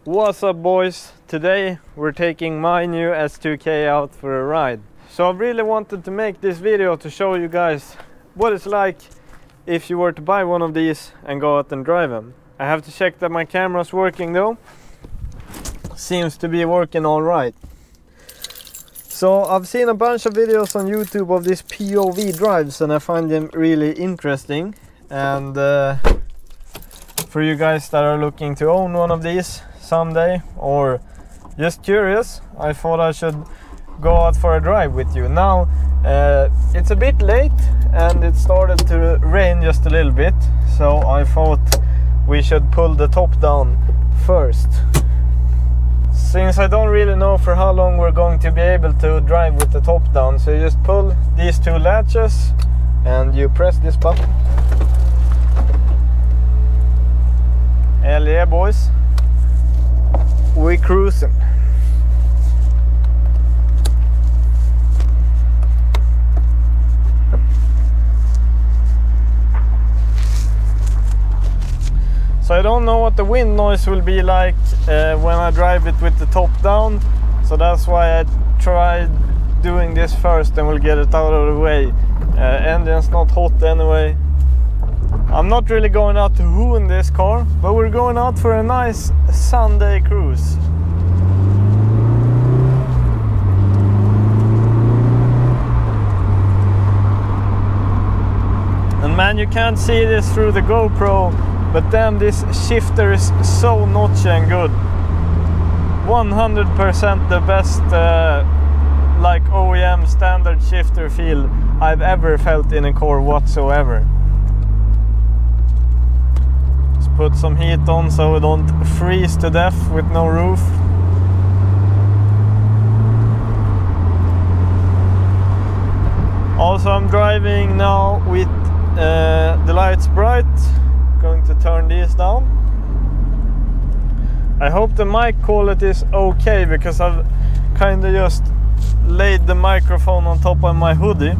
What's up, boys? Today we're taking my new S2K out for a ride. So I really wanted to make this video to show you guys what it's like if you were to buy one of these and go out and drive them. I have to check that my camera's working though. Seems to be working all right. So I've seen a bunch of videos on YouTube of these POV drives and I find them really interesting. And for you guys that are looking to own one of these someday or just curious, I thought I should go out for a drive with you. Now it's a bit late and it started to rain just a little bit, so I thought we should pull the top down first. Since I don't really know for how long we're going to be able to drive with the top down, so you just pull these two latches and you press this button. Hell yeah, boys. We cruising. So I don't know what the wind noise will be like when I drive it with the top down. So that's why I tried doing this first and we'll get it out of the way. Engine's not hot anyway. I'm not really going out to who in this car, but we're going out for a nice Sunday cruise. And man, you can't see this through the GoPro, but damn, this shifter is so notchy and good. 100% the best like OEM standard shifter feel I've ever felt in a car whatsoever. Put some heat on so we don't freeze to death with no roof. Also, I'm driving now with the lights bright. Going to turn these down. I hope the mic quality is okay because I've kind of just laid the microphone on top of my hoodie,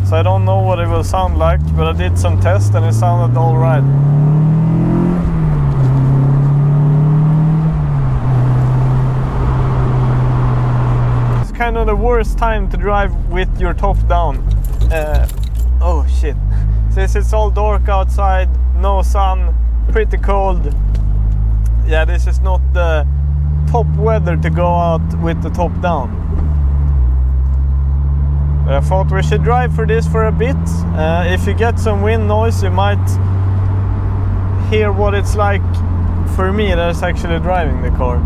so I don't know what it will sound like, but I did some tests and it sounded all right. Kind of the worst time to drive with your top down. Oh shit, since it's all dark outside, no sun, pretty cold. Yeah, this is not the top weather to go out with the top down. But I thought we should drive for this for a bit. If you get some wind noise, you might hear what it's like for me that's actually driving the car.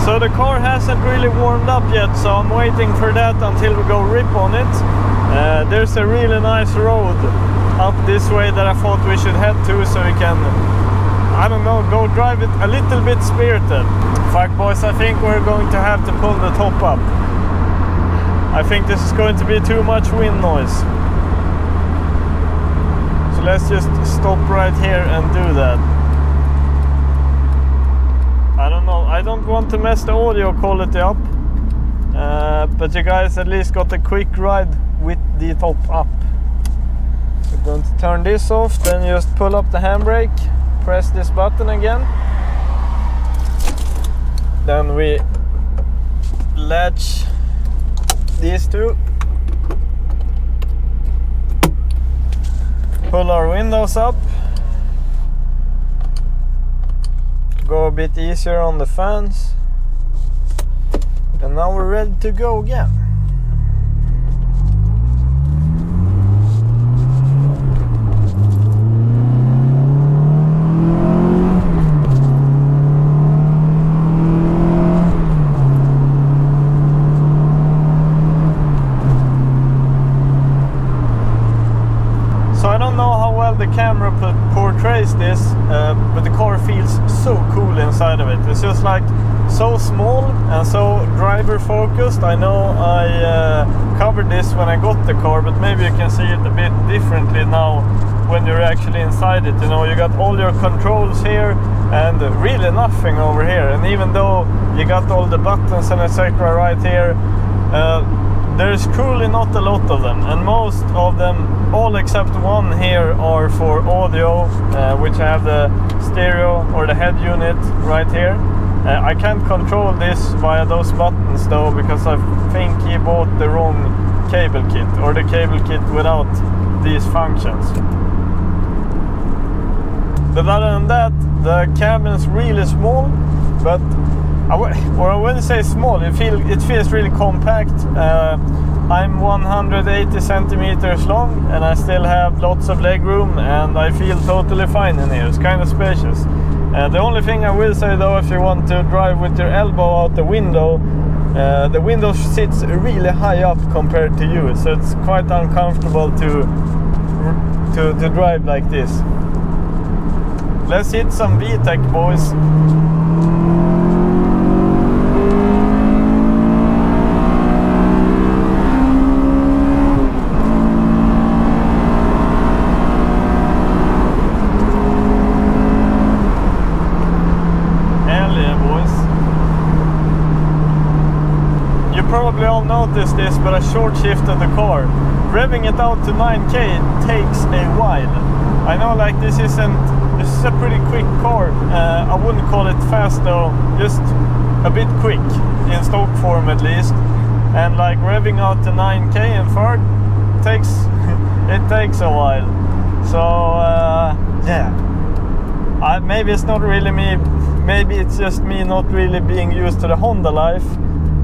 So the car hasn't really warmed up yet, so I'm waiting for that until we go rip on it. There's a really nice road up this way that I thought we should head to, so we can, I don't know, go drive it a little bit spirited. Fuck, boys, I think we're going to have to pull the top up. I think this is going to be too much wind noise. So let's just stop right here and do that. I don't know, I don't want to mess the audio quality up, but you guys at least got a quick ride with the top up. We're going to turn this off, then just pull up the handbrake, press this button again. Then we latch these two, pull our windows up. Go a bit easier on the fans, and now we're ready to go again. So I don't know how well the camera portrays this, but the car feels so cool inside of it. It's just like so small and so driver focused. I know I covered this when I got the car, but maybe you can see it a bit differently now when you're actually inside it. You know, you got all your controls here, and really nothing over here. And even though you got all the buttons and etc. right here, there's truly not a lot of them, and most of them, all except one here, are for audio, which I have the stereo or the head unit right here. I can't control this via those buttons though, because I think he bought the wrong cable kit, or the cable kit without these functions. But other than that, the cabin's really small, but I wouldn't say small, it feels really compact. I'm 180 centimeters long and I still have lots of leg room, and I feel totally fine in here. It's kind of spacious. The only thing I will say though, if you want to drive with your elbow out the window sits really high up compared to you, so it's quite uncomfortable to drive like this. Let's hit some VTEC, boys. Hell yeah, boys. You probably all noticed this, but I short shifted the car. Revving it out to 9K takes a while. I know, like, this is a pretty quick car. I wouldn't call it fast though, just a bit quick in stock form at least. And like revving out to 9K in third takes it takes a while. So yeah, maybe it's not really me. Maybe it's just me not really being used to the Honda life.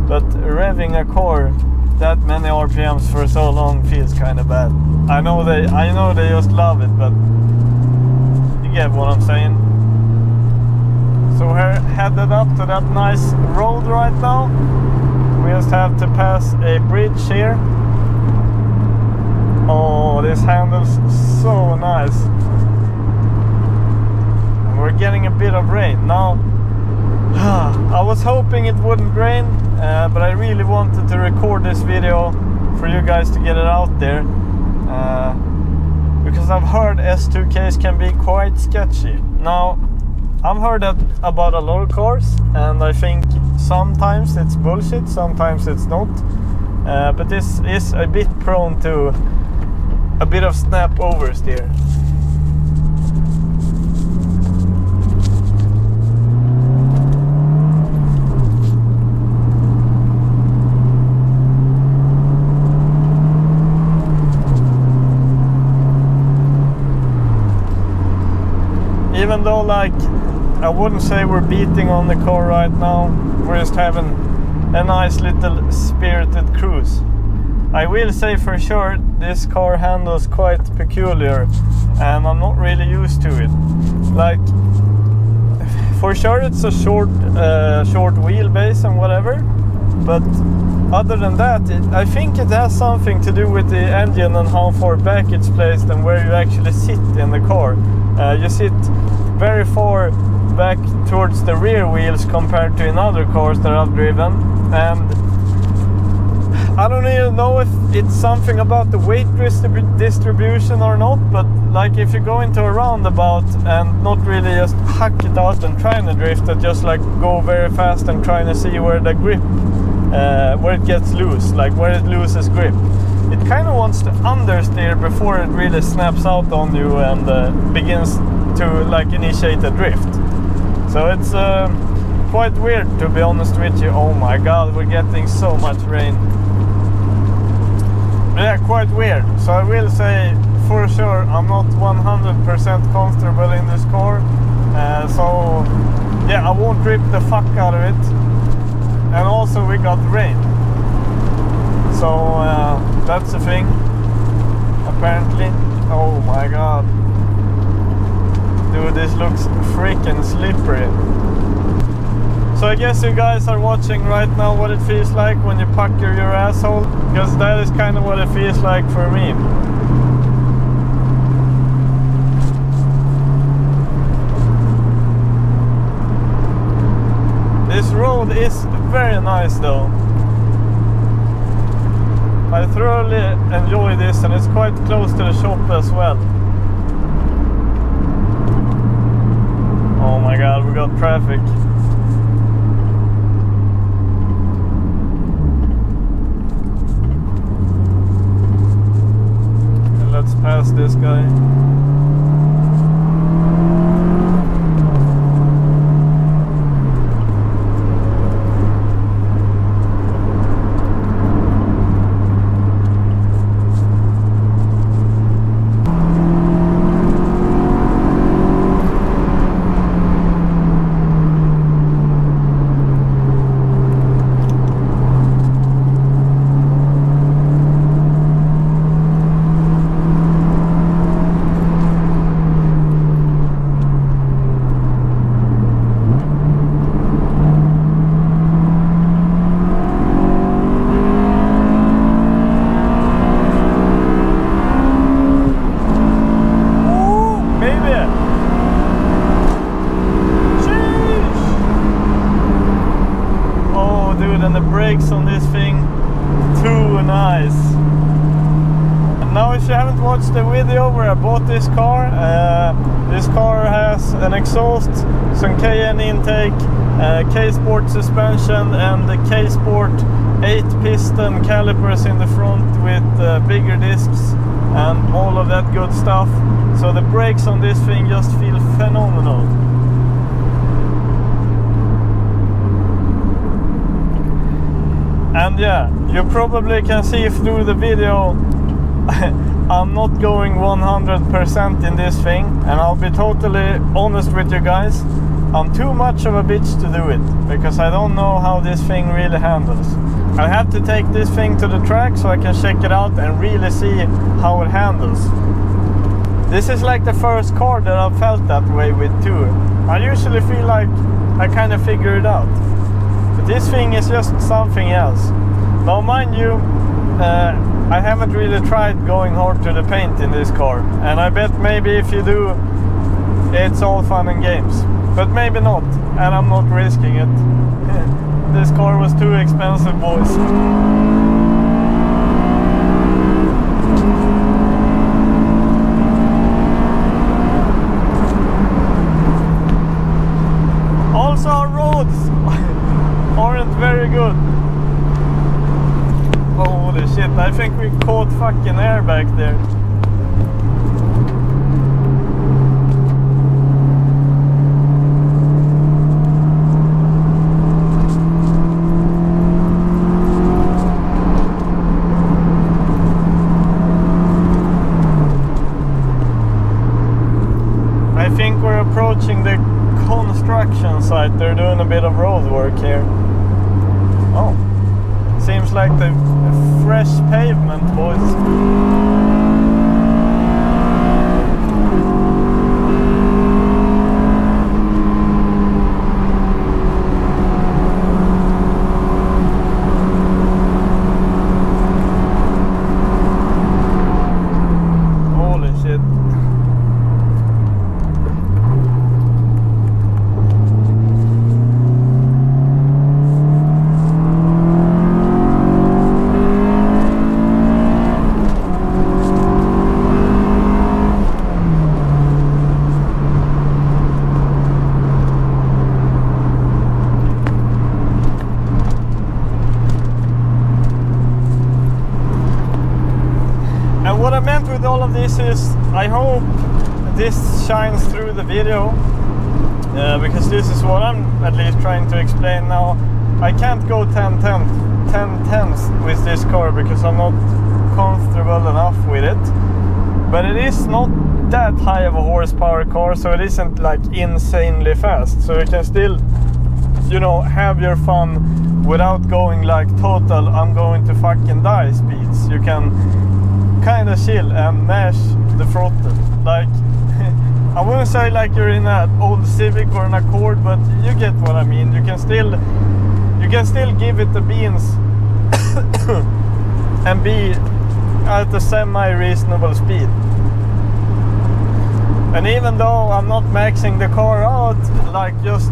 But revving a car that many RPMs for so long feels kind of bad. I know they just love it, but you get what I'm saying. So we're headed up to that nice road right now. We just have to pass a bridge here. Oh, this handles so nice. And we're getting a bit of rain now. I was hoping it wouldn't rain, but I really wanted to record this video for you guys to get it out there, because I've heard S2Ks can be quite sketchy. Now, I've heard that about a lot of cars, and I think sometimes it's bullshit, sometimes it's not, but this is a bit prone to a bit of snap oversteer. Even though, like, I wouldn't say we're beating on the car right now, we're just having a nice little spirited cruise. I will say for sure this car handles quite peculiar, and I'm not really used to it. Like, for sure it's a short wheelbase and whatever, but other than that, I think it has something to do with the engine and how far back it's placed and where you actually sit in the car. You sit very far back towards the rear wheels compared to in other cars that I've driven, and I don't even know if it's something about the weight distribution or not, but like if you go into a roundabout and not really just hack it out and trying to drift, but just like go very fast and trying to see where the grip, where it gets loose, like where it loses grip, it kind of wants to understeer before it really snaps out on you and begins to like initiate a drift. So it's quite weird, to be honest with you. Oh my god, we're getting so much rain. Yeah, quite weird. So I will say for sure I'm not 100% comfortable in this car. So yeah, I won't rip the fuck out of it. And also we got rain. So that's the thing, apparently. Oh my god. Dude, this looks freaking slippery. So I guess you guys are watching right now what it feels like when you pucker your asshole, because that is kind of what it feels like for me. This road is very nice though. I thoroughly enjoy this, and it's quite close to the shop as well. Oh my god, we got traffic. And let's pass this guy. And the brakes on this thing, too nice. Now if you haven't watched the video where I bought this car has an exhaust, some KN intake, K-Sport suspension and the K-Sport 8-piston calipers in the front with bigger discs and all of that good stuff. So the brakes on this thing just feel phenomenal. And yeah, you probably can see through the video I'm not going 100% in this thing, and I'll be totally honest with you guys, I'm too much of a bitch to do it, because I don't know how this thing really handles. I have to take this thing to the track so I can check it out and really see how it handles. This is like the first car that I've felt that way with too. I usually feel like I kind of figure it out. But this thing is just something else. Now mind you, I haven't really tried going hard to the paint in this car. And I bet maybe if you do, it's all fun and games. But maybe not, and I'm not risking it. This car was too expensive, boys. Also, our roads aren't very good. Holy shit, I think we caught fucking air back there. I think we're approaching the construction site. They're doing a bit of road work here. Oh, seems like the fresh pavement, boys. Holy shit. What I meant with all of this is, I hope this shines through the video, because this is what I'm at least trying to explain now. I can't go 10 tenths with this car because I'm not comfortable enough with it. But it is not that high of a horsepower car, so it isn't like insanely fast. So you can still, you know, have your fun without going like total I'm going to fucking die speeds. You can kind of chill and mash the throttle. Like, I wouldn't say like you're in an old Civic or an Accord, but you get what I mean. You can still give it the beans and be at a semi-reasonable speed. And even though I'm not maxing the car out, like just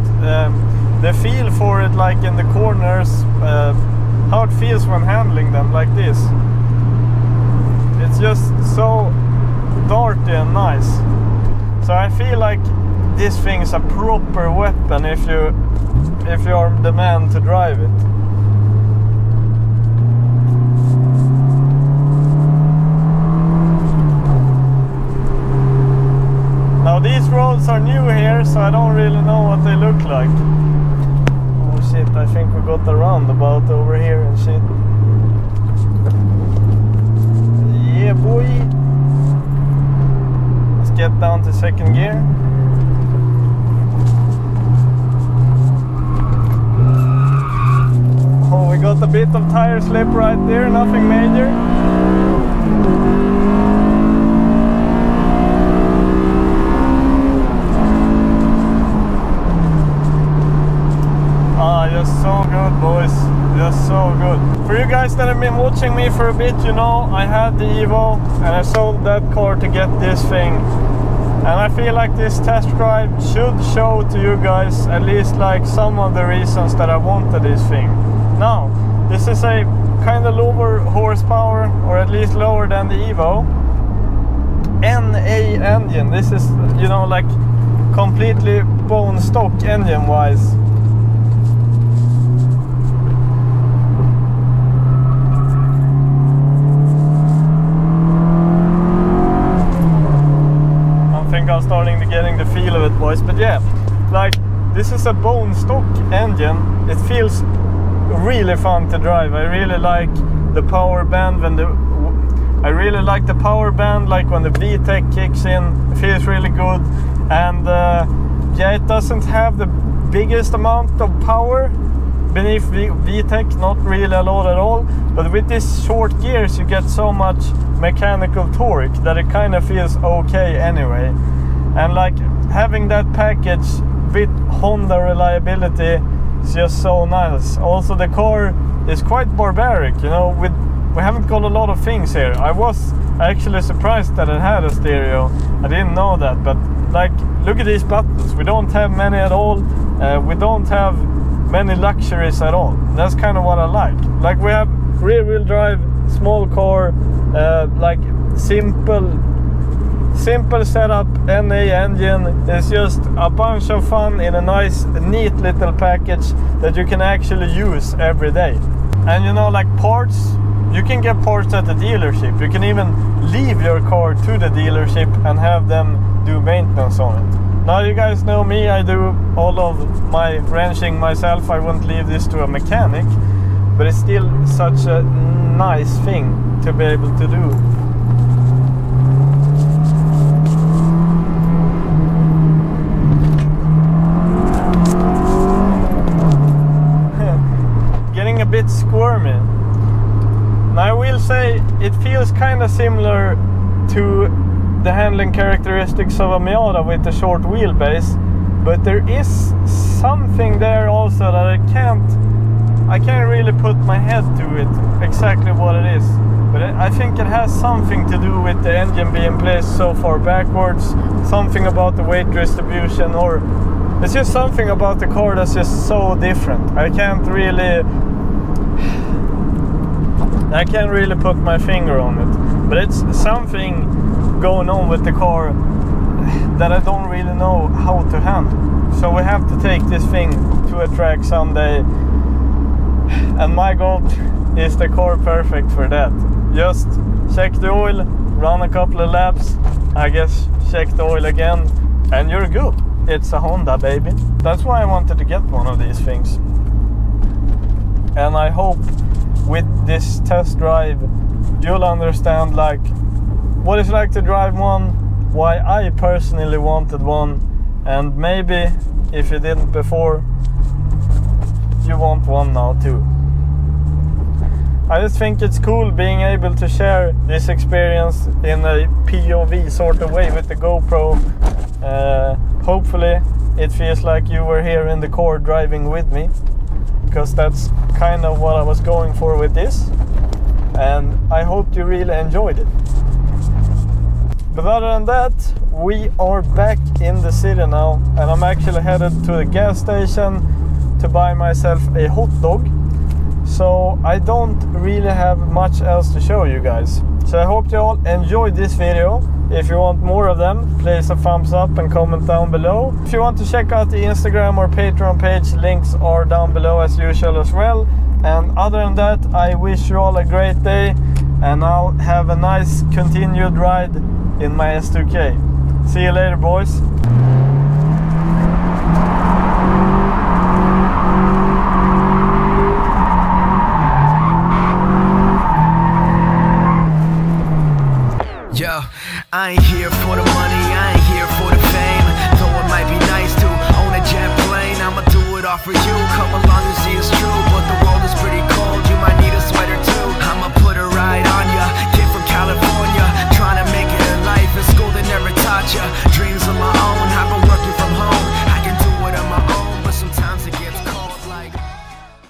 the feel for it, like in the corners, how it feels when handling them like this. It's just so darty and nice. So I feel like this thing is a proper weapon if you are the man to drive it. Now these roads are new here, so I don't really know what they look like. Oh shit, I think we got the roundabout over here and shit. Yeah boy. Let's get down to second gear. Oh, we got a bit of tire slip right there, nothing major. Just so good, boys. Just so good. For you guys that have been watching me for a bit, you know, I had the Evo and I sold that car to get this thing. And I feel like this test drive should show to you guys at least like some of the reasons that I wanted this thing. Now, this is a kind of lower horsepower, or at least lower than the Evo. NA engine. This is, you know, like completely bone stock engine wise. I'm starting to getting the feel of it, boys, but yeah, like this is a bone stock engine. It feels really fun to drive. I really like the power band when I really like the power band, like when the VTEC kicks in. It feels really good, and yeah, it doesn't have the biggest amount of power beneath VTEC, not really a lot at all, but with these short gears you get so much mechanical torque that it kind of feels okay anyway. And like having that package with Honda reliability is just so nice. Also the car is quite barbaric, you know, we haven't got a lot of things here. I was actually surprised that it had a stereo. I didn't know that, but like look at these buttons. We don't have many at all. We don't have many luxuries at all. That's kind of what I like. Like we have rear wheel drive, small car, like simple setup, NA engine. It's just a bunch of fun in a nice neat little package that you can actually use every day. And you know, like parts, you can get parts at the dealership. You can even leave your car to the dealership and have them do maintenance on it. Now you guys know me, I do all of my wrenching myself. I won't leave this to a mechanic, but it's still such a nice thing to be able to do. Getting a bit squirmy. Now I will say it feels kind of similar to the handling characteristics of a Miata with the short wheelbase, but there is something there also that I can't really put my head to it exactly what it is, but I think it has something to do with the engine being placed so far backwards, something about the weight distribution, or it's just something about the car that's just so different. I can't really put my finger on it, but it's something going on with the car that I don't really know how to handle. So we have to take this thing to a track someday, and my goal is the car perfect for that. Just check the oil, run a couple of laps, I guess check the oil again, and you're good. It's a Honda, baby. That's why I wanted to get one of these things. And I hope with this test drive you'll understand like what it's like to drive one, why I personally wanted one, and maybe if you didn't before, you want one now too. I just think it's cool being able to share this experience in a POV sort of way with the GoPro. Hopefully it feels like you were here in the car driving with me, because that's kind of what I was going for with this, and I hope you really enjoyed it. But other than that, we are back in the city now, and I'm actually headed to the gas station to buy myself a hot dog. So I don't really have much else to show you guys. So I hope you all enjoyed this video. If you want more of them, place a thumbs up and comment down below. If you want to check out the Instagram or Patreon page, links are down below as usual as well. And other than that, I wish you all a great day, and I'll have a nice continued ride in my S2K. See you later, boys. Yo, I ain't here for the money, I ain't here for the fame. Though it might be nice to own a jet plane, I'ma do it all for you. Come along and see it's true.